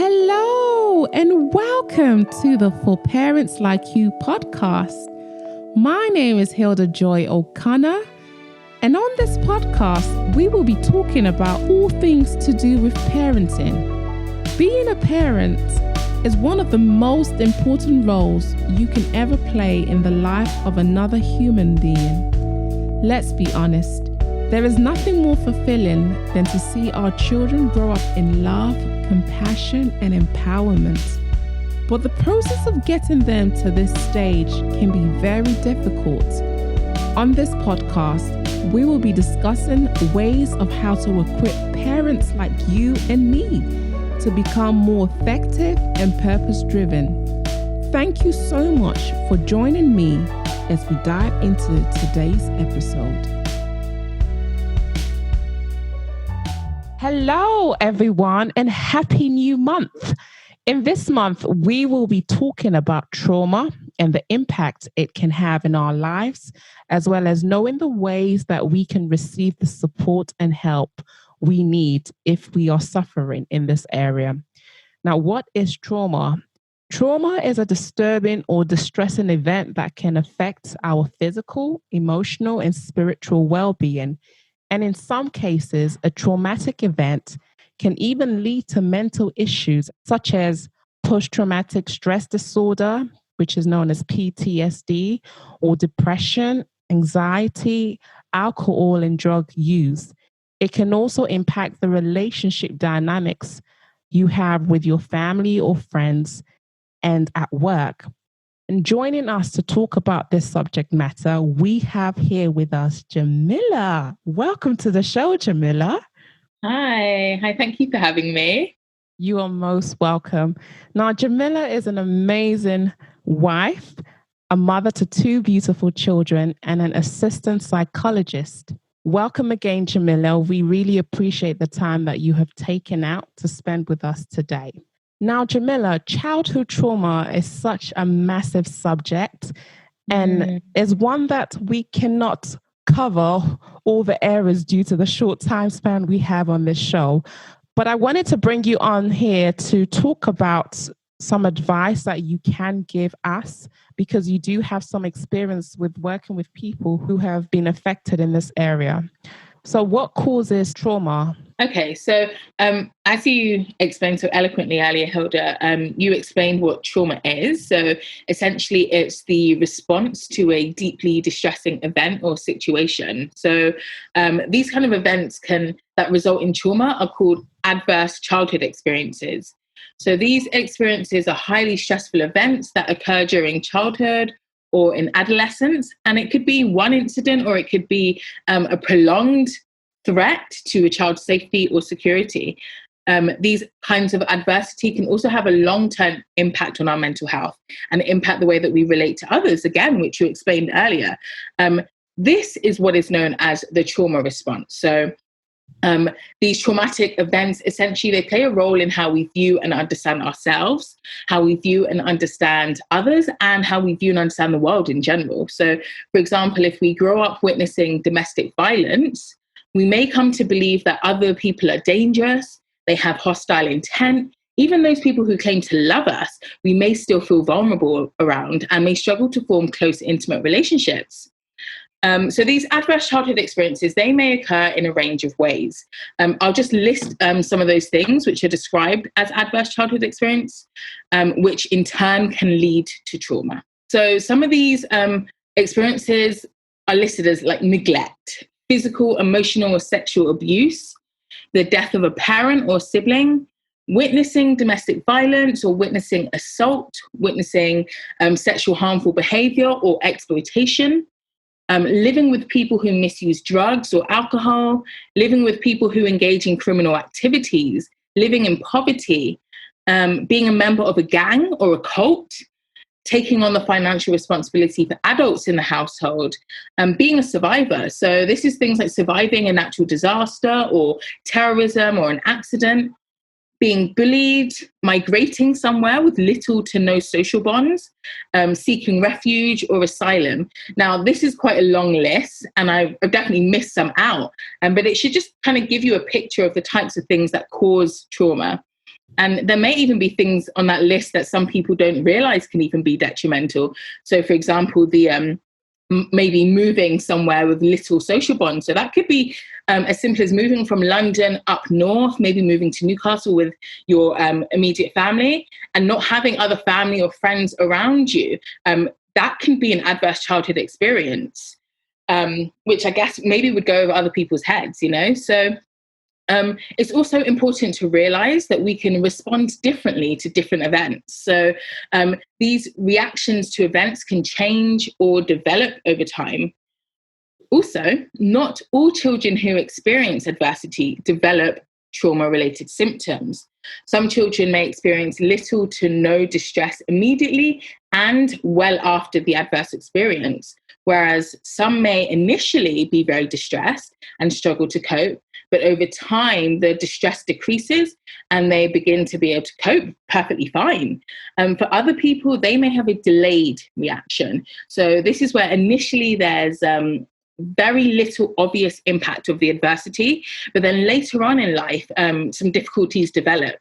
Hello and welcome to the For Parents Like You podcast. My name is Hilda-Joy O'Connor, and on this podcast, we will be talking about all things to do with parenting. Being a parent is one of the most important roles you can ever play in the life of another human being. Let's be honest, there is nothing more fulfilling than to see our children grow up in love, compassion, and empowerment. But the process of getting them to this stage can be very difficult. On this podcast, we will be discussing ways of how to equip parents like you and me to become more effective and purpose-driven. Thank you so much for joining me as we dive into today's episode. Hello, everyone, and happy new month. In this month, we will be talking about trauma and the impact it can have in our lives, as well as knowing the ways that we can receive the support and help we need if we are suffering in this area. Now, what is trauma? Trauma is a disturbing or distressing event that can affect our physical, emotional, and spiritual well-being. And in some cases, a traumatic event can even lead to mental issues such as post-traumatic stress disorder, which is known as PTSD, or depression, anxiety, alcohol, and drug use. It can also impact the relationship dynamics you have with your family or friends and at work. And joining us to talk about this subject matter, we have here with us Jamilah. Welcome to the show, Jamilah. Hi, thank you for having me. You are most welcome. Now, Jamilah is an amazing wife, a mother to two beautiful children, and an assistant psychologist. Welcome again, Jamilah. We really appreciate the time that you have taken out to spend with us today. Now, Jamilah, childhood trauma is such a massive subject and is one that we cannot cover all the areas due to the short time span we have on this show. But I wanted to bring you on here to talk about some advice that you can give us because you do have some experience with working with people who have been affected in this area. So what causes trauma? Okay, so as you explained so eloquently earlier, Hilda, you explained what trauma is. So essentially, it's the response to a deeply distressing event or situation. So these kind of events that result in trauma are called adverse childhood experiences. So these experiences are highly stressful events that occur during childhood or in adolescence, and it could be one incident or it could be a prolonged threat to a child's safety or security. These kinds of adversity can also have a long-term impact on our mental health and impact the way that we relate to others, again, which you explained earlier. This is what is known as the trauma response. So these traumatic events, essentially, they play a role in how we view and understand ourselves, how we view and understand others, and how we view and understand the world in general. So, for example, if we grow up witnessing domestic violence, we may come to believe that other people are dangerous, they have hostile intent. Even those people who claim to love us, we may still feel vulnerable around and may struggle to form close, intimate relationships. So these adverse childhood experiences, they may occur in a range of ways. I'll just list some of those things which are described as adverse childhood experience, which in turn can lead to trauma. So some of these experiences are listed as like neglect, physical, emotional, or sexual abuse, the death of a parent or sibling, witnessing domestic violence or witnessing assault, witnessing sexual harmful behavior or exploitation, living with people who misuse drugs or alcohol, living with people who engage in criminal activities, living in poverty, being a member of a gang or a cult, taking on the financial responsibility for adults in the household, being a survivor. So this is things like surviving a natural disaster or terrorism or an accident, being bullied, migrating somewhere with little to no social bonds, seeking refuge or asylum. Now, this is quite a long list, and I've definitely missed some out, but it should just kind of give you a picture of the types of things that cause trauma. And there may even be things on that list that some people don't realize can even be detrimental. So, for example, the maybe moving somewhere with little social bonds. So that could be as simple as moving from London up north, maybe moving to Newcastle with your immediate family and not having other family or friends around you. That can be an adverse childhood experience, which I guess maybe would go over other people's heads, you know? So it's also important to realize that we can respond differently to different events. So these reactions to events can change or develop over time. Also, not all children who experience adversity develop trauma-related symptoms. Some children may experience little to no distress immediately and well after the adverse experience, whereas some may initially be very distressed and struggle to cope, but over time, the distress decreases and they begin to be able to cope perfectly fine. For other people, they may have a delayed reaction. So this is where initially there's very little obvious impact of the adversity, but then later on in life, some difficulties develop.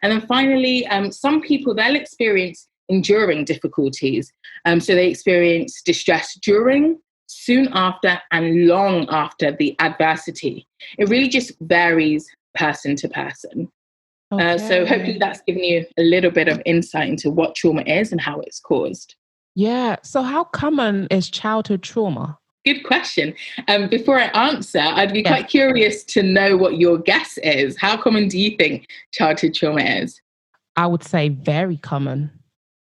And then finally, some people, they'll experience enduring difficulties. So they experience distress during, soon after, and long after the adversity. It really just varies person to person. Okay. So hopefully that's given you a little bit of insight into what trauma is and how it's caused. Yeah. So how common is childhood trauma? Good question. Before I answer, I'd be quite curious to know what your guess is. How common do you think childhood trauma is? I would say very common.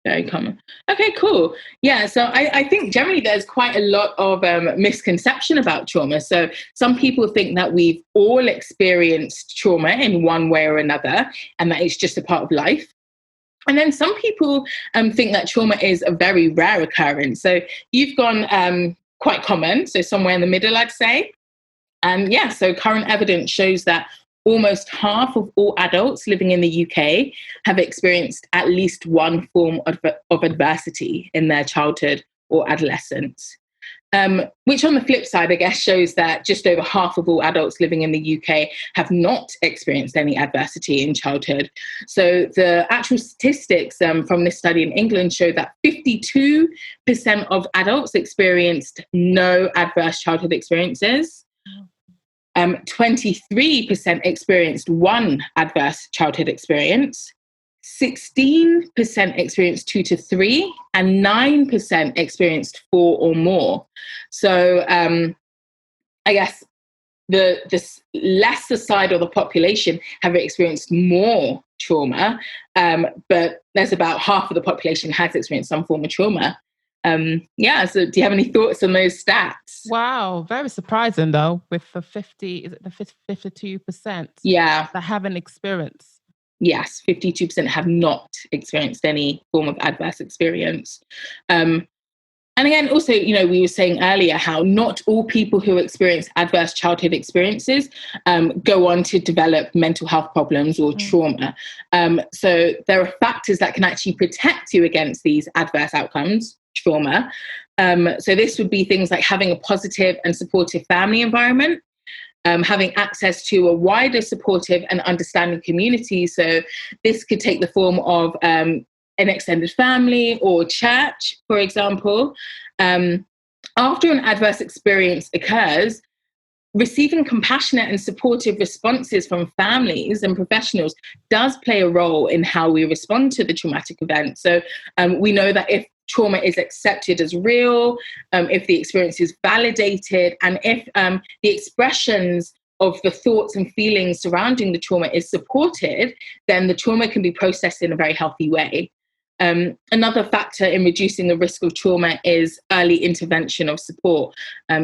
Very common. Okay, cool. Yeah, so I think generally there's quite a lot of misconception about trauma. So some people think that we've all experienced trauma in one way or another, and that it's just a part of life. And then some people think that trauma is a very rare occurrence. So you've gone quite common, so somewhere in the middle, I'd say. And yeah, so current evidence shows that almost half of all adults living in the UK have experienced at least one form of adversity in their childhood or adolescence. Which on the flip side, I guess, shows that just over half of all adults living in the UK have not experienced any adversity in childhood. So the actual statistics from this study in England show that 52% of adults experienced no adverse childhood experiences. 23% experienced one adverse childhood experience, 16% experienced 2 to 3, and 9% experienced 4 or more. So I guess the lesser side of the population have experienced more trauma, but there's about half of the population has experienced some form of trauma. So do you have any thoughts on those stats? Wow, very surprising though, with the 52%? Yeah. That haven't experienced. Yes, 52% have not experienced any form of adverse experience. And again, also, we were saying earlier how not all people who experience adverse childhood experiences go on to develop mental health problems or trauma. So there are factors that can actually protect you against these adverse outcomes, trauma. So this would be things like having a positive and supportive family environment, having access to a wider supportive and understanding community. So this could take the form of an extended family or church, for example. After an adverse experience occurs, receiving compassionate and supportive responses from families and professionals does play a role in how we respond to the traumatic event. So we know that if trauma is accepted as real, if the experience is validated, and if the expressions of the thoughts and feelings surrounding the trauma is supported, then the trauma can be processed in a very healthy way. Another factor in reducing the risk of trauma is early intervention of support.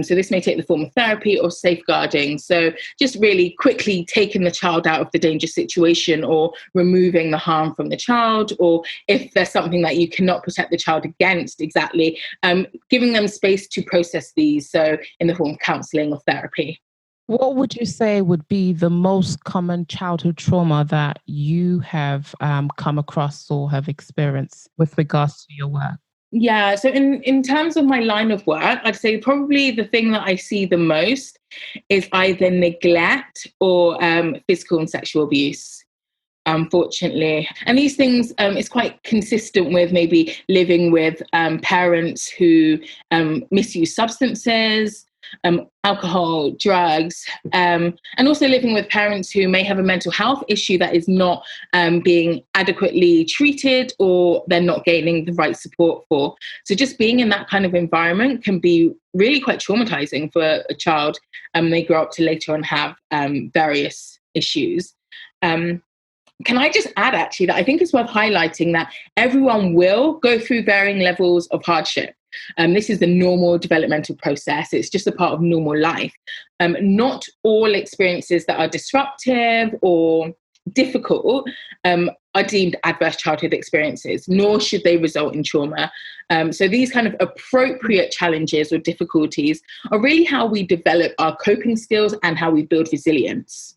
So this may take the form of therapy or safeguarding. So just really quickly taking the child out of the dangerous situation or removing the harm from the child, or if there's something that you cannot protect the child against exactly, giving them space to process these, so in the form of counselling or therapy. What would you say would be the most common childhood trauma that you have come across or have experienced with regards to your work? Yeah, so in terms of my line of work, I'd say probably the thing that I see the most is either neglect or physical and sexual abuse. unfortunately. And these things, it's quite consistent with maybe living with parents who misuse substances, alcohol, drugs, and also living with parents who may have a mental health issue that is not being adequately treated, or they're not gaining the right support for. So just being in that kind of environment can be really quite traumatizing for a child. They grow up to later on have various issues. Can I just add, actually, that I think it's worth highlighting that everyone will go through varying levels of hardship. This is the normal developmental process. It's just a part of normal life. Not all experiences that are disruptive or difficult are deemed adverse childhood experiences, nor should they result in trauma. So these kind of appropriate challenges or difficulties are really how we develop our coping skills and how we build resilience.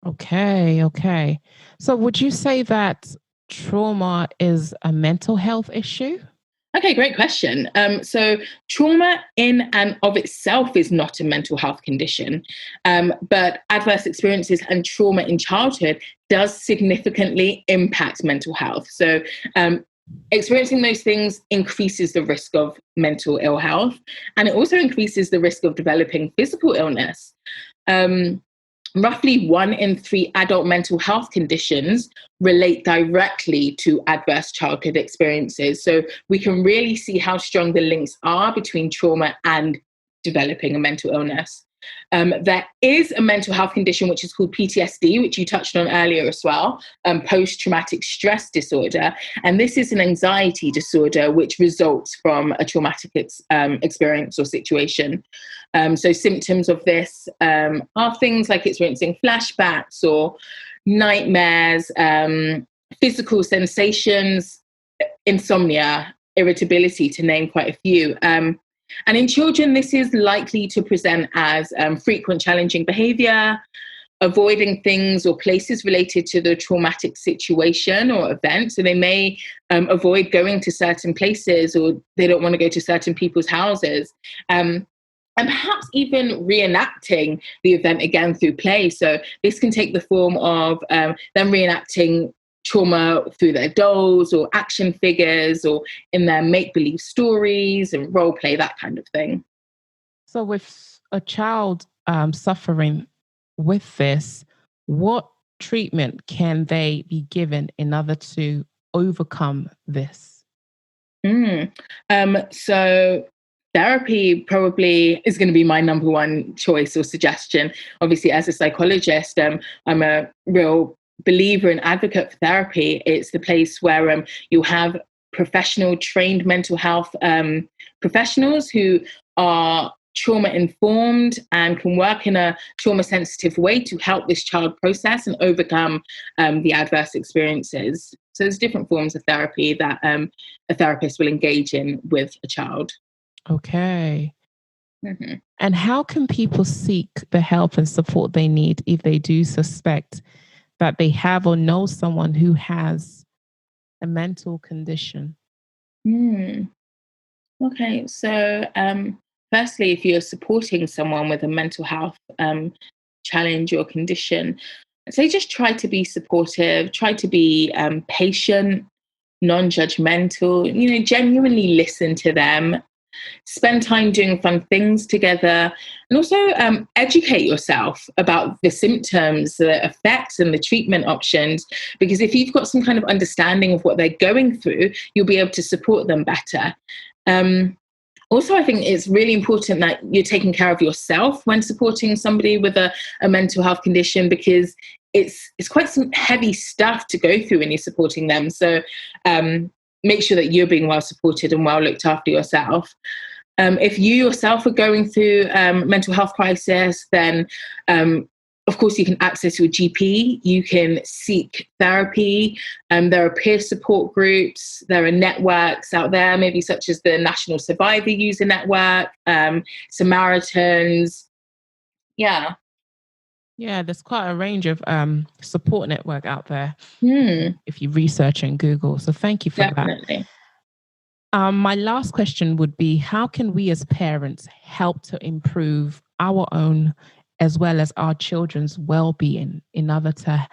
Okay. So would you say that trauma is a mental health issue? Okay, great question. So trauma in and of itself is not a mental health condition, but adverse experiences and trauma in childhood does significantly impact mental health. So experiencing those things increases the risk of mental ill health, and it also increases the risk of developing physical illness. Roughly 1 in 3 adult mental health conditions relate directly to adverse childhood experiences. So we can really see how strong the links are between trauma and developing a mental illness. There is a mental health condition which is called PTSD, which you touched on earlier as well, post-traumatic stress disorder. And this is an anxiety disorder which results from a traumatic experience or situation. So symptoms of this are things like experiencing flashbacks or nightmares, physical sensations, insomnia, irritability, to name quite a few. And in children, this is likely to present as frequent challenging behavior, avoiding things or places related to the traumatic situation or event. So they may avoid going to certain places, or they don't want to go to certain people's houses. And perhaps even reenacting the event again through play. So this can take the form of them reenacting trauma through their dolls or action figures, or in their make-believe stories and role play, that kind of thing. So with a child suffering with this, what treatment can they be given in order to overcome this? So therapy probably is going to be my number one choice or suggestion. Obviously, as a psychologist, I'm a real believer and advocate for therapy. It's the place where you have professional trained mental health professionals who are trauma informed and can work in a trauma sensitive way to help this child process and overcome the adverse experiences. So there's different forms of therapy that a therapist will engage in with a child. Okay. Mm-hmm. And how can people seek the help and support they need if they do suspect that they have or know someone who has a mental condition? Okay, so firstly, if you're supporting someone with a mental health challenge or condition, I'd say just try to be supportive, try to be patient, non-judgmental, genuinely listen to them. Spend time doing fun things together, and also educate yourself about the symptoms, the effects, and the treatment options. Because if you've got some kind of understanding of what they're going through, you'll be able to support them better. Also, I think it's really important that you're taking care of yourself when supporting somebody with a mental health condition, because it's quite some heavy stuff to go through when you're supporting them. So make sure that you're being well supported and well looked after yourself. If you yourself are going through mental health crisis, then of course you can access your GP, you can seek therapy. There are peer support groups, there are networks out there, maybe such as the National Survivor User Network, Samaritans. Yeah, there's quite a range of support network out there if you research and Google. So thank you for definitely. that. My last question would be, how can we as parents help to improve our own as well as our children's well-being in order to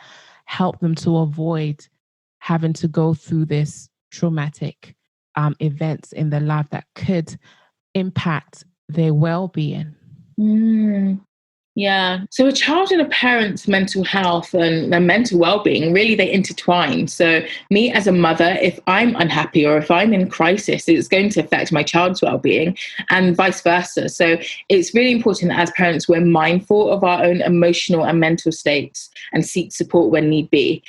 help them to avoid having to go through this traumatic events in their life that could impact their well-being. Yeah. So a child and a parent's mental health and their mental well-being, really, they intertwine. So me as a mother, if I'm unhappy or if I'm in crisis, it's going to affect my child's well-being and vice versa. So it's really important that as parents, we're mindful of our own emotional and mental states and seek support when need be.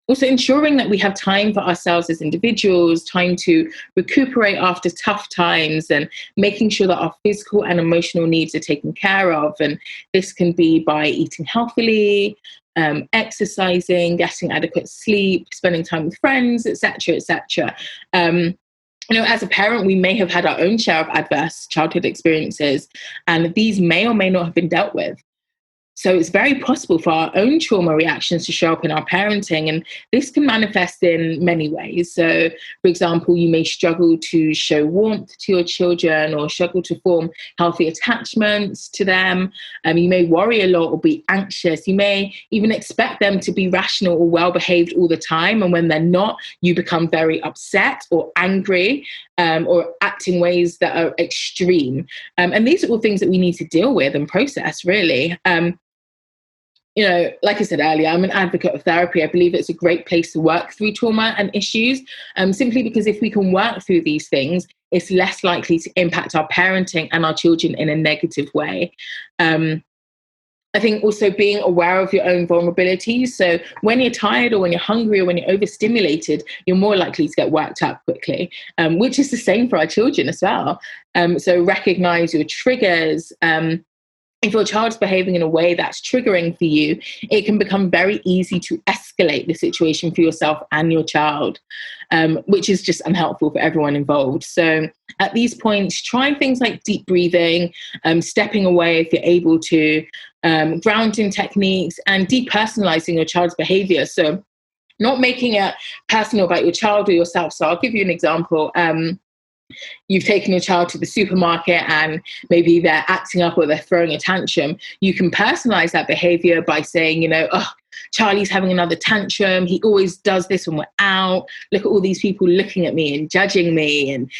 Also ensuring that we have time for ourselves as individuals, time to recuperate after tough times, and making sure that our physical and emotional needs are taken care of. And this can be by eating healthily, exercising, getting adequate sleep, spending time with friends, etc., etc. As a parent, we may have had our own share of adverse childhood experiences, and these may or may not have been dealt with. So it's very possible for our own trauma reactions to show up in our parenting, and this can manifest in many ways. So, for example, you may struggle to show warmth to your children or struggle to form healthy attachments to them. You may worry a lot or be anxious. You may even expect them to be rational or well-behaved all the time, and when they're not, you become very upset or angry, or act in ways that are extreme. And these are all things that we need to deal with and process, really. Like I said earlier, I'm an advocate of therapy. I believe it's a great place to work through trauma and issues, simply because if we can work through these things, it's less likely to impact our parenting and our children in a negative way. I think also being aware of your own vulnerabilities. So when you're tired or when you're hungry or when you're overstimulated, you're more likely to get worked up quickly, which is the same for our children as well. So recognize your triggers. If your child's behaving in a way that's triggering for you, it can become very easy to escalate the situation for yourself and your child, which is just unhelpful for everyone involved. So at these points, try things like deep breathing, stepping away if you're able to, grounding techniques, and depersonalizing your child's behavior. So not making it personal about your child or yourself. So I'll give you an example. You've taken your child to the supermarket and maybe they're acting up or they're throwing a tantrum. You can personalize that behavior by saying, Charlie's having another tantrum. He always does this when we're out. Look at all these people looking at me and judging me. And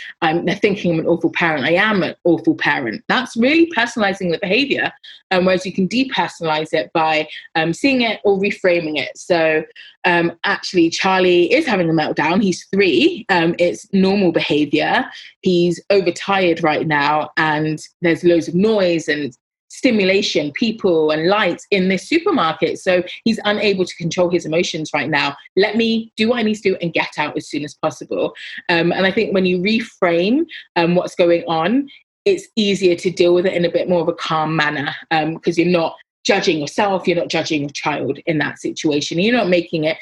they're thinking I'm an awful parent. I am an awful parent. That's really personalizing the behavior. Whereas you can depersonalize it by seeing it or reframing it. So actually, Charlie is having a meltdown. He's 3. It's normal behavior. He's overtired right now. And there's loads of noise and stimulation, people and lights in this supermarket. So he's unable to control his emotions right now. Let me do what I need to do and get out as soon as possible. And I think when you reframe what's going on, it's easier to deal with it in a bit more of a calm manner, because you're not judging yourself, you're not judging your child in that situation. You're not making it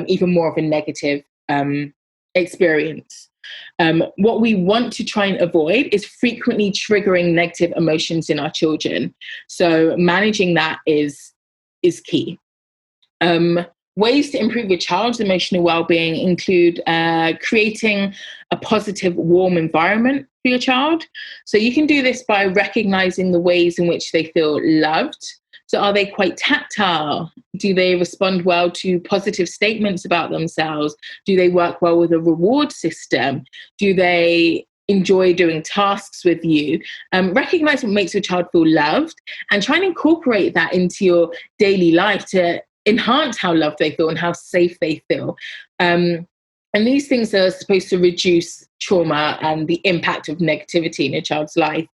even more of a negative experience. What we want to try and avoid is frequently triggering negative emotions in our children. So managing that is key. Ways to improve your child's emotional well-being include creating a positive, warm environment for your child. So you can do this by recognizing the ways in which they feel loved. So are they quite tactile? Do they respond well to positive statements about themselves? Do they work well with a reward system? Do they enjoy doing tasks with you? Recognize what makes your child feel loved and try and incorporate that into your daily life to enhance how loved they feel and how safe they feel. And these things are supposed to reduce trauma and the impact of negativity in your child's life.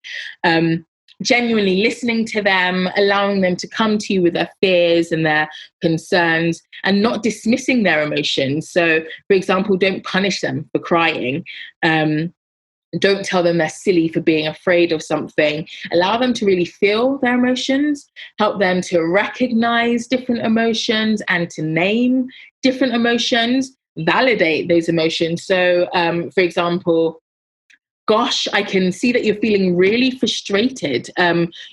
Genuinely listening to them, allowing them to come to you with their fears and their concerns and not dismissing their emotions. So, for example, don't punish them for crying. Don't tell them they're silly for being afraid of something. Allow them to really feel their emotions, help them to recognize different emotions and to name different emotions, validate those emotions. So, for example, gosh, I can see that you're feeling really frustrated.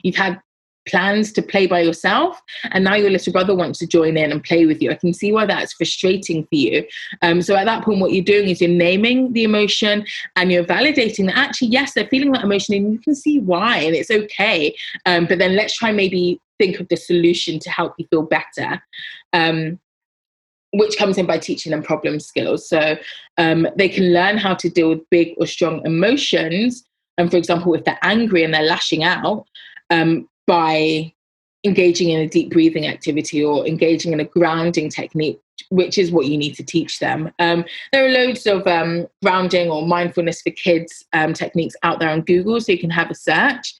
You've had plans to play by yourself, and now your little brother wants to join in and play with you. I can see why that's frustrating for you. So at that point, what you're doing is you're naming the emotion and you're validating that actually, yes, they're feeling that emotion and you can see why, and it's okay. But then let's try maybe think of the solution to help you feel better. which comes in by teaching them problem skills. So they can learn how to deal with big or strong emotions. And for example, if they're angry and they're lashing out, by engaging in a deep breathing activity or engaging in a grounding technique, which is what you need to teach them. There are loads of grounding or mindfulness for kids techniques out there on Google, so you can have a search.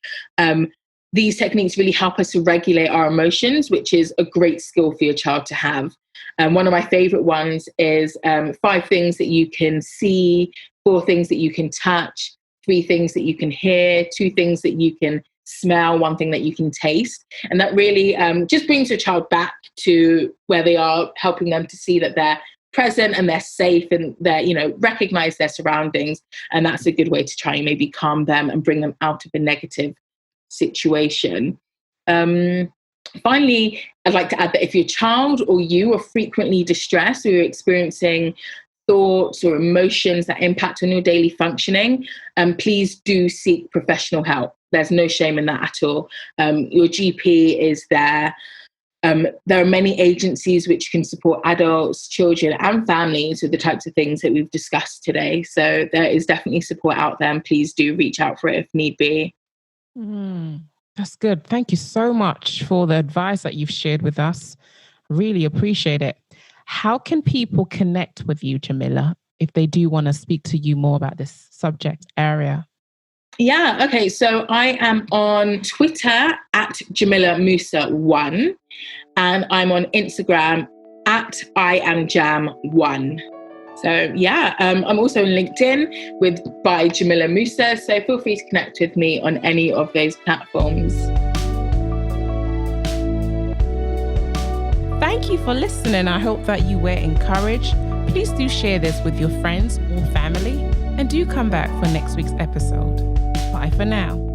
These techniques really help us to regulate our emotions, which is a great skill for your child to have. One of my favorite ones is 5 things that you can see, 4 things that you can touch, 3 things that you can hear, 2 things that you can smell, 1 thing that you can taste. And that really just brings your child back to where they are, helping them to see that they're present and they're safe and they're, recognize their surroundings. And that's a good way to try and maybe calm them and bring them out of a negative situation. Finally, I'd like to add that if your child or you are frequently distressed or you're experiencing thoughts or emotions that impact on your daily functioning, please do seek professional help. There's no shame in that at all. Your GP is there. There are many agencies which can support adults, children, and families with the types of things that we've discussed today. So there is definitely support out there, and please do reach out for it if need be. That's good. Thank you so much for the advice that you've shared with us. Really appreciate it. How can people connect with you, Jamilah, if they do want to speak to you more about this subject area? Yeah, okay. So I am on Twitter at Jamilah Musah 1, and I'm on Instagram at IamJam1. So yeah, I'm also on LinkedIn by Jamilah Musah. So feel free to connect with me on any of those platforms. Thank you for listening. I hope that you were encouraged. Please do share this with your friends or family, and do come back for next week's episode. Bye for now.